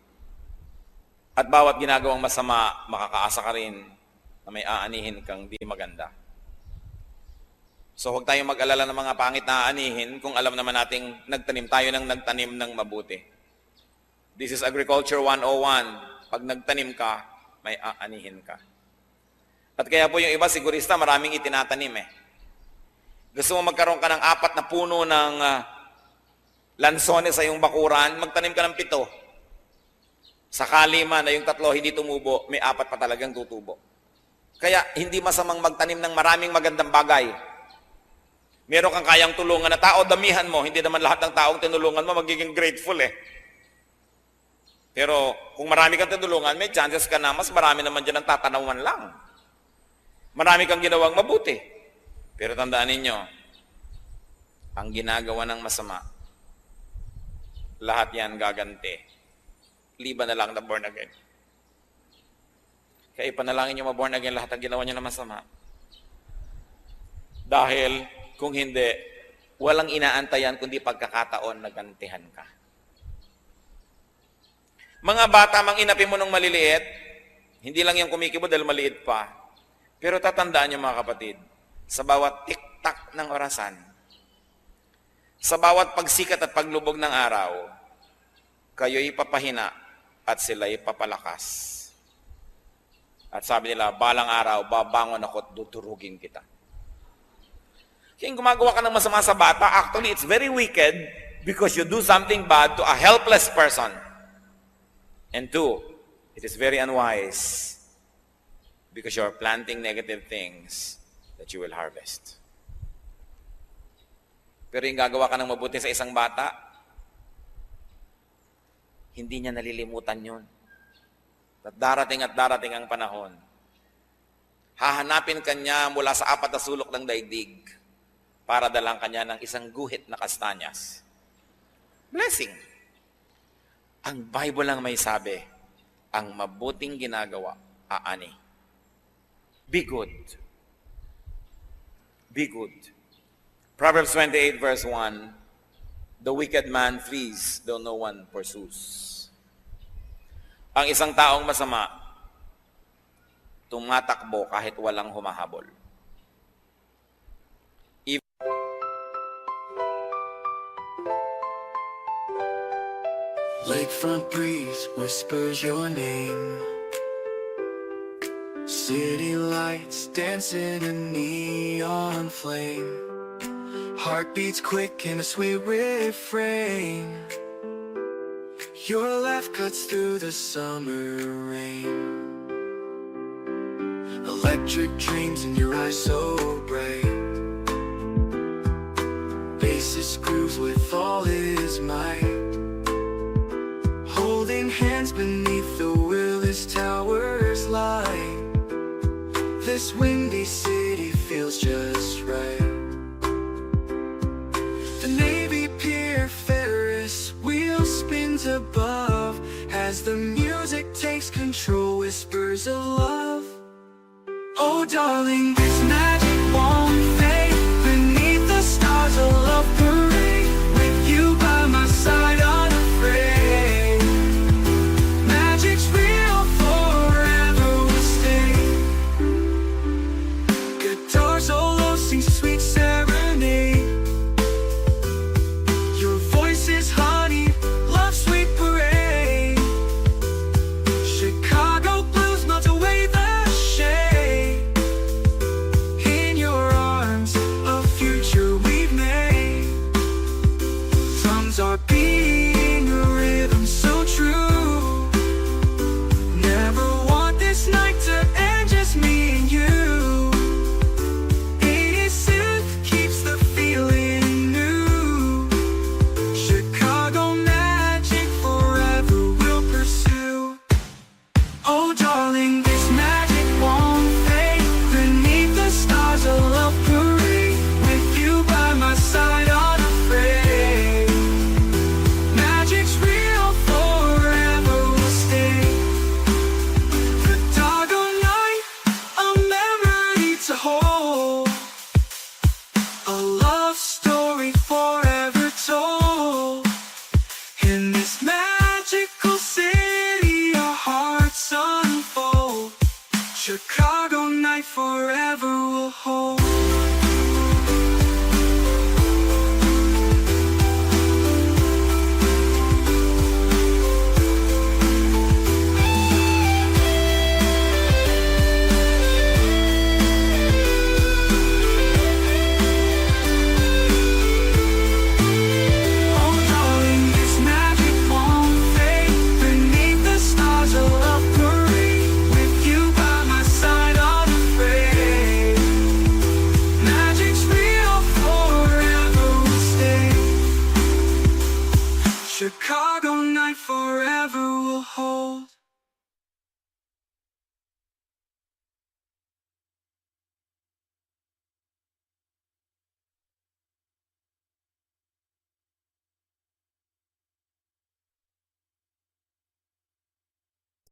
At bawat ginagawang masama, makakaasa ka rin na may aanihin kang di maganda. So huwag tayong mag-alala ng mga pangit na aanihin kung alam naman nating nagtanim tayo ng nagtanim ng mabuti. This is Agriculture 101. Pag nagtanim ka, may aanihin ka. At kaya po yung iba sigurista, maraming itinatanim eh. Gusto mo magkaroon ka ng 4 na puno ng lansones sa iyong bakuran, magtanim ka ng 7. Sakali man na yung 3 hindi tumubo, may 4 pa talagang tutubo. Kaya hindi masamang magtanim ng maraming magandang bagay. Meron kang kayang tulungan na tao, damihan mo. Hindi naman lahat ng taong tinulungan mo magiging grateful eh. Pero kung marami kang tinulungan, may chances ka na mas marami naman dyan ang tatanawan lang. Marami kang ginawang mabuti. Pero tandaan ninyo, ang ginagawa ng masama, lahat yan gaganti. Liban na lang na born again. Kaya ipanalangin nyo ma-born again lahat ang ginawa nyo na masama. Dahil kung hindi, walang inaantayan kundi pagkakataon na gantihan ka. Mga bata, mang inapi mo nung maliliit, hindi lang yung kumikibo dahil maliit pa. Pero tatandaan nyo mga kapatid, sa bawat tik-tak ng orasan, sa bawat pagsikat at paglubog ng araw, kayo'y papahina at sila'y papalakas. At sabi nila, balang araw, babangon ako at dudurugin kita. Kaya gumagawa ka ng masama sa bata, actually, it's very wicked because you do something bad to a helpless person. And two, it is very unwise because you are planting negative things that you will harvest. Pero yung gagawa ka ng mabuti sa isang bata, hindi niya nalilimutan yun. At darating ang panahon. Hahanapin kanya mula sa apat na sulok ng daigdig para dalang kanya ng isang guhit na kastanyas. Blessing. Ang Bible lang may sabi, ang mabuting ginagawa, aani. Be good. Be good. Proverbs 28 verse 1, the wicked man flees, though no one pursues. Ang isang taong masama, tumatakbo kahit walang humahabol. Lakefront breeze whispers your name. City lights dancing in neon flame. Heartbeats quick in a sweet refrain. Your laugh cuts through the summer rain. Electric dreams in your eyes so bright. Bassist grooves with all his might. Holding hands beneath the Willis Towers light. This windy city feels just right. The Navy Pier Ferris wheel spins above as the music takes control, whispers of love. Oh darling, this magic won't fade. Beneath the stars a love parade. With you by my side unafraid. Magic's real, forever will stay. Guitar solo sings sweet serenade. Your voice is honey, love sweet parade. Chicago blues melt away the shade.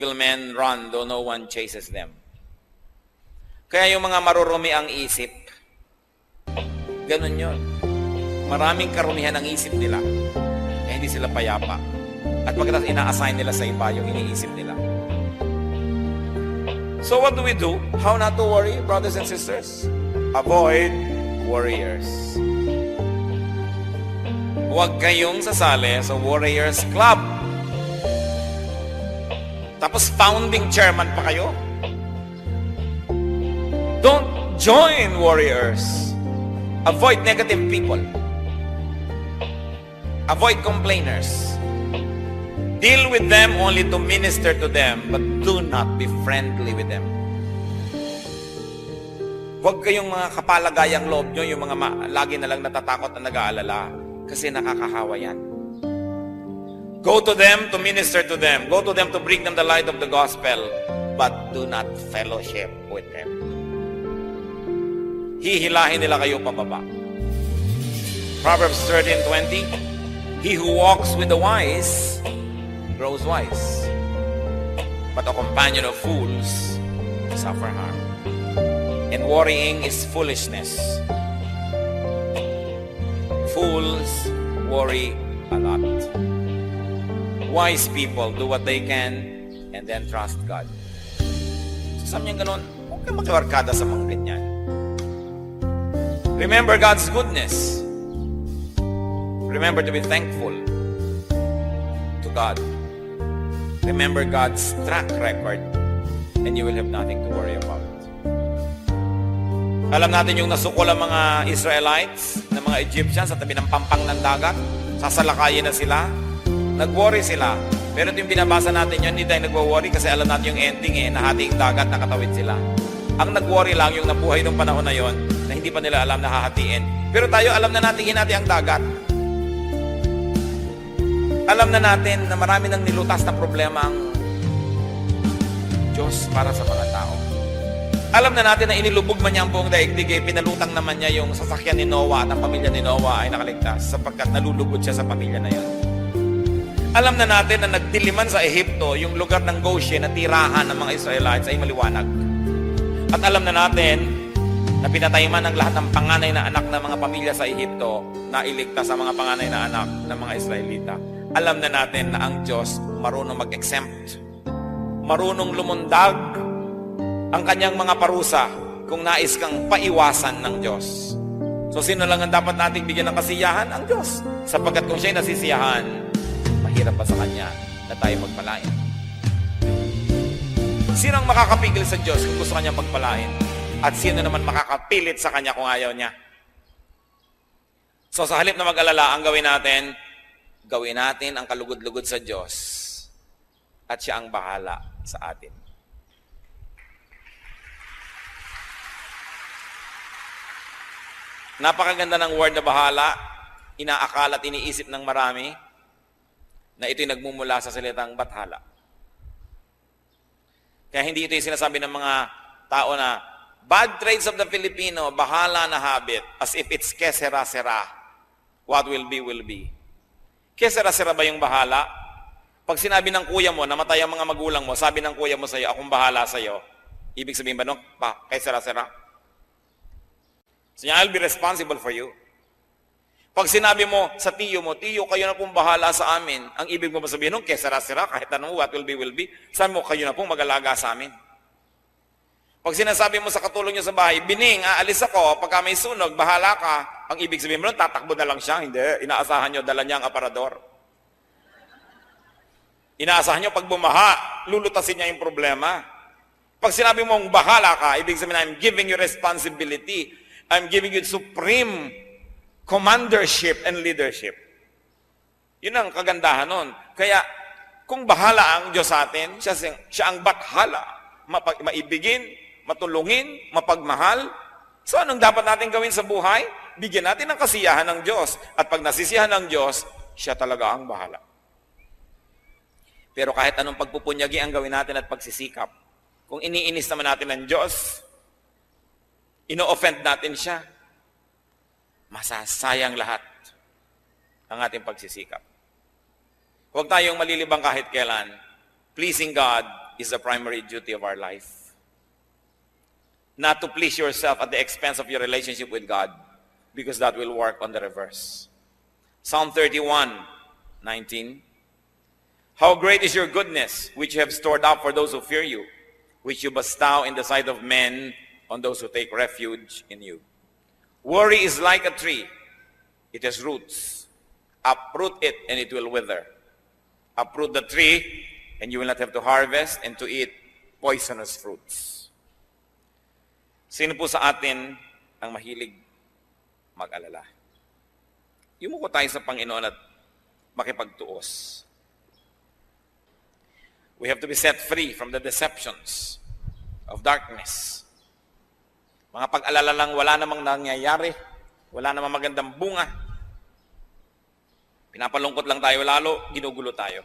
Will men run though no one chases them? Kaya yung mga marurumi ang isip, ganun yun. Maraming karumihan ang isip nila, kaya hindi sila payapa. At pagkatapos ina-assign nila sa iba yung iniisip nila. So what do we do? How not to worry, brothers and sisters? Avoid warriors. Huwag kayong sasali sa Warriors Club. Tapos founding chairman pa kayo. Don't join warriors. Avoid negative people. Avoid complainers. Deal with them only to minister to them, but do not be friendly with them. Huwag kayong mga kapalagayang loob nyo, yung mga lagi na lang natatakot na nag-aalala, kasi nakakahawa yan. Go to them to minister to them. Go to them to bring them the light of the gospel, but do not fellowship with them. Hihilahin nila kayo pababa. Proverbs 13:20, he who walks with the wise grows wise, but a companion of fools suffer harm. And worrying is foolishness. Fools worry a lot. Wise people do what they can and then trust God. So sabi niya ganun, huwag kang makiwarkada sa mga ganyan. Remember God's goodness. Remember to be thankful to God. Remember God's track record and you will have nothing to worry about. Alam natin yung nasukol ang mga Israelites na mga Egyptians sa tabi ng pampang ng dagat. Sasalakayin na sila. Nag-worry sila. Pero ito yung binabasa natin yun, hindi tayo nag-worry kasi alam natin yung ending nahati yung dagat, nakatawid sila. Ang nag-worry lang yung nabuhay ng panahon na yon na hindi pa nila alam na hahatiin. Pero tayo alam na natin hinati ang dagat. Alam na natin na marami nang nilutas na problema ang Diyos para sa mga tao. Alam na natin na inilubog man niya ang buong daigdig, pinalutang naman niya yung sasakyan ni Noah at ang pamilya ni Noah ay nakaligtas sapagkat nalulugod siya sa pamilya na yun. Alam na natin na nagdiliman sa Ehipto, yung lugar ng Goshen na tirahan ng mga Israelites ay maliwanag. At alam na natin na pinatay man ang lahat ng panganay na anak ng mga pamilya sa Ehipto na iligtas sa mga panganay na anak ng mga Israelita. Alam na natin na ang Diyos marunong mag-exempt, marunong lumundag ang kanyang mga parusa kung nais kang paiwasan ng Diyos. So sino lang ang dapat nating bigyan ng kasiyahan? Ang Diyos. Sapagkat kung siya'y nasisiyahan, mahirap pa sa Kanya na tayo magpalain. Sino ang makakapigil sa Diyos kung gusto Kanya pagpalain? At sino naman makakapilit sa Kanya kung ayaw Niya? So sa halip na mag-alala, ang gawin natin ang kalugod-lugod sa Diyos at siya ang bahala sa atin. Napakaganda ng word na bahala, inaakala at iniisip ng marami na ito'y nagmumula sa salitang bathala. Kaya hindi ito yung sinasabi ng mga tao na bad traits of the Filipino, bahala na habit, as if it's kesera-sera. What will be, will be. Kesera-sera ba yung bahala? Pag sinabi ng kuya mo, namatay ang mga magulang mo, sabi ng kuya mo sa'yo, akong bahala sa'yo, ibig sabihin ba no? Kesera-sera? So, I'll be responsible for you. Pag sinabi mo sa tiyo mo, tiyo, kayo na pong bahala sa amin, ang ibig mo sabihin nung kesera-sera, kahit anong what will be, will be, sabi mo, kayo na pong mag-alaga sa amin. Pag sinasabi mo sa katulong nyo sa bahay, Bining, aalis ako, pagka may sunog, bahala ka, ang ibig sabihin mo nun, tatakbo na lang siya. Hindi, inaasahan nyo, dala niya ang aparador. Inaasahan nyo, pag bumaha, lulutasin niya yung problema. Pag sinabi mong bahala ka, ibig sabihin, I'm giving you responsibility. I'm giving you supreme commandership and leadership. Yun ang kagandahan nun. Kaya, kung bahala ang Diyos sa atin, siya ang bathala, maibigin, matulungin, mapagmahal. So, anong dapat natin gawin sa buhay? Bigyan natin ng kasiyahan ng Diyos. At pag nasisiyahan ng Diyos, siya talaga ang bahala. Pero kahit anong pagpupunyagi ang gawin natin at pagsisikap, kung iniinis naman natin ng Diyos, ino-offend natin siya, masasayang lahat ang ating pagsisikap. Huwag tayong malilibang kahit kailan. Pleasing God is the primary duty of our life. Not to please yourself at the expense of your relationship with God, because that will work on the reverse. Psalm 31:19. How great is your goodness, which you have stored up for those who fear you, which you bestow in the sight of men on those who take refuge in you. Worry is like a tree. It has roots. Uproot it and it will wither. Uproot the tree and you will not have to harvest and to eat poisonous fruits. Sino po sa atin ang mahilig mag-alala? Yumuko tayo sa Panginoon at makipagtuos. We have to be set free from the deceptions of darkness. Mga pag-alala lang, wala namang nangyayari, wala namang magandang bunga. Pinapalungkot lang tayo lalo, ginugulo tayo.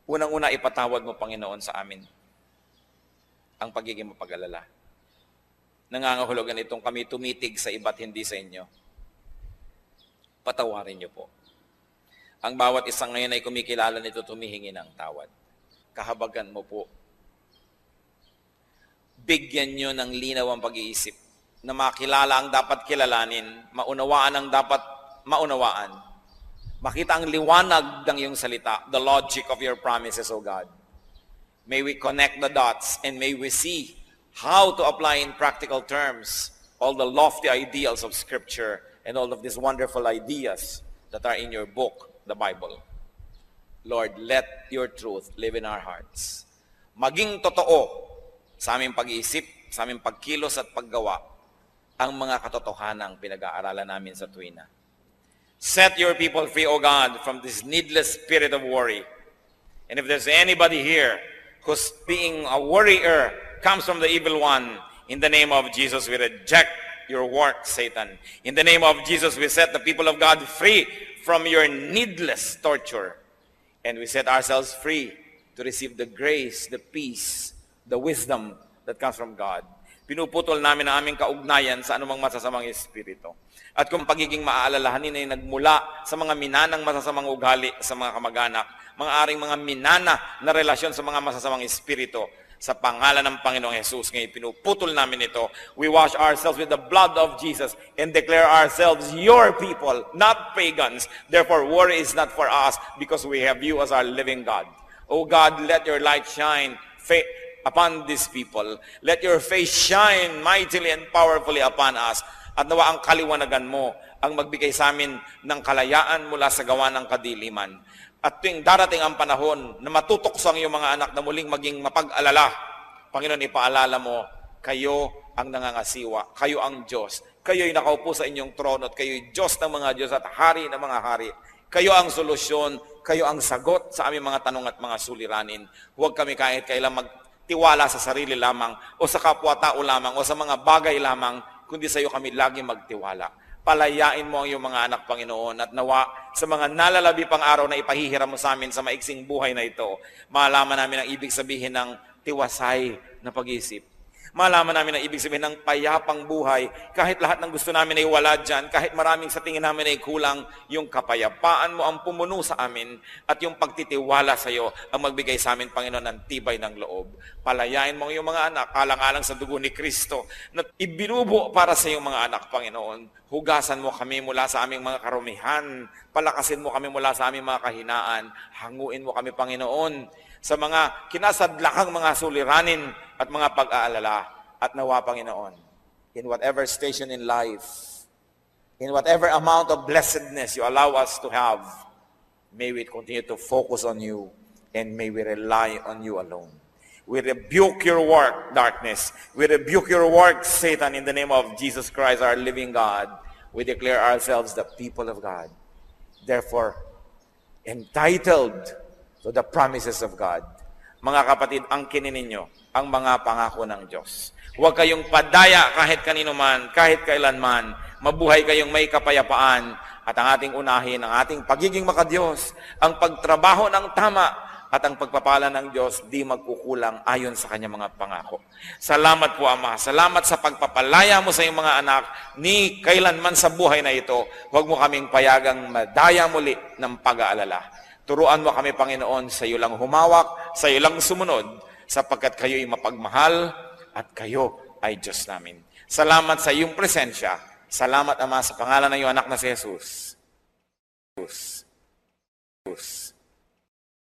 Unang-una, ipatawad mo, Panginoon, sa amin ang pagiging mapag-alala. Nangangahulugan itong kami tumitig sa iba't hindi sa inyo. Patawarin niyo po. Ang bawat isang ngayon ay kumikilala nito, tumihingi ng tawad. Kahabagan mo po. Bigyan nyo ng linaw ang pag-iisip na makilala ang dapat kilalanin, maunawaan ang dapat maunawaan. Makita ang liwanag ng iyong salita, the logic of your promises, O God. May we connect the dots and may we see how to apply in practical terms all the lofty ideals of Scripture and all of these wonderful ideas that are in your book, the Bible. Lord, let your truth live in our hearts. Maging totoo sa aming pag-iisip, sa aming pagkilos at paggawa, ang mga katotohanang pinag-aaralan namin sa tuwina. Set your people free, O God, from this needless spirit of worry. And if there's anybody here who's being a worrier, comes from the evil one, in the name of Jesus, we reject your work, Satan. In the name of Jesus, we set the people of God free from your needless torture. And we set ourselves free to receive the grace, the peace, the wisdom that comes from God. Pinuputol namin ang aming kaugnayan sa anumang masasamang espiritu. At kung pagiging maaalalahanin ay nagmula sa mga minanang masasamang ugali sa mga kamag-anak, mga aring mga minana na relasyon sa mga masasamang espiritu, sa pangalan ng Panginoong Jesus, ngayon pinuputol namin ito. We wash ourselves with the blood of Jesus and declare ourselves your people, not pagans. Therefore, worry is not for us because we have you as our living God. O God, let your light shine upon these people. Let your face shine mightily and powerfully upon us. At nawa ang kaliwanagan mo ang magbigay sa amin ng kalayaan mula sa gawa ng kadiliman. At tuwing darating ang panahon na matutokso ang iyong mga anak na muling maging mapag-alala, Panginoon, ipaalala mo, kayo ang nangangasiwa, kayo ang Diyos. Kayo'y nakaupo sa inyong trono at kayo'y Diyos ng mga Diyos at hari ng mga hari. Kayo ang solusyon, kayo ang sagot sa aming mga tanong at mga suliranin. Huwag kami kahit kailan magtiwala sa sarili lamang o sa kapwa-tao lamang o sa mga bagay lamang, kundi sa iyo kami lagi magtiwala. Palayain mo ang iyong mga anak, Panginoon, at nawa sa mga nalalabi pang araw na ipahihiram mo sa amin sa maiksing buhay na ito, malaman namin ang ibig sabihin ng tiwasay na pag-iisip. Malaman namin ang ibig sabihin ng payapang buhay. Kahit lahat ng gusto namin ay wala dyan, kahit maraming sa tingin namin ay kulang, yung kapayapaan mo ang pumuno sa amin at yung pagtitiwala sa iyo ang magbigay sa amin, Panginoon, ng tibay ng loob. Palayain mo ang iyong mga anak, alang-alang sa dugo ni Kristo na ibinubo para sa iyong mga anak, Panginoon. Hugasan mo kami mula sa aming mga karumihan. Palakasin mo kami mula sa aming mga kahinaan. Hanguin mo kami, Panginoon, sa mga kinasadlakang mga suliranin at mga pag-aalala. At nawa, Panginoon, in whatever station in life, in whatever amount of blessedness you allow us to have, may we continue to focus on you and may we rely on you alone. We rebuke your work, darkness. We rebuke your work, Satan, in the name of Jesus Christ, our living God. We declare ourselves the people of God. Therefore, entitled to the promises of God. Mga kapatid, angkinin ninyo ang mga pangako ng Diyos. Huwag kayong padaya kahit kanino man, kahit kailan man. Mabuhay kayong may kapayapaan at ang ating unahin, ang ating pagiging makadiyos, ang pagtrabaho ng tama at ang pagpapala ng Diyos di magkukulang ayon sa kanyang mga pangako. Salamat po, Ama. Salamat sa pagpapalaya mo sa iyong mga anak ni kailanman sa buhay na ito. Huwag mo kaming payagang madaya muli ng pag-aalala. Turuan mo kami, Panginoon, sa iyo lang humawak, sa iyo lang sumunod, sapagkat kayo'y mapagmahal at kayo ay Diyos namin. Salamat sa iyong presensya. Salamat, Ama, sa pangalan ng iyong anak na si Jesus.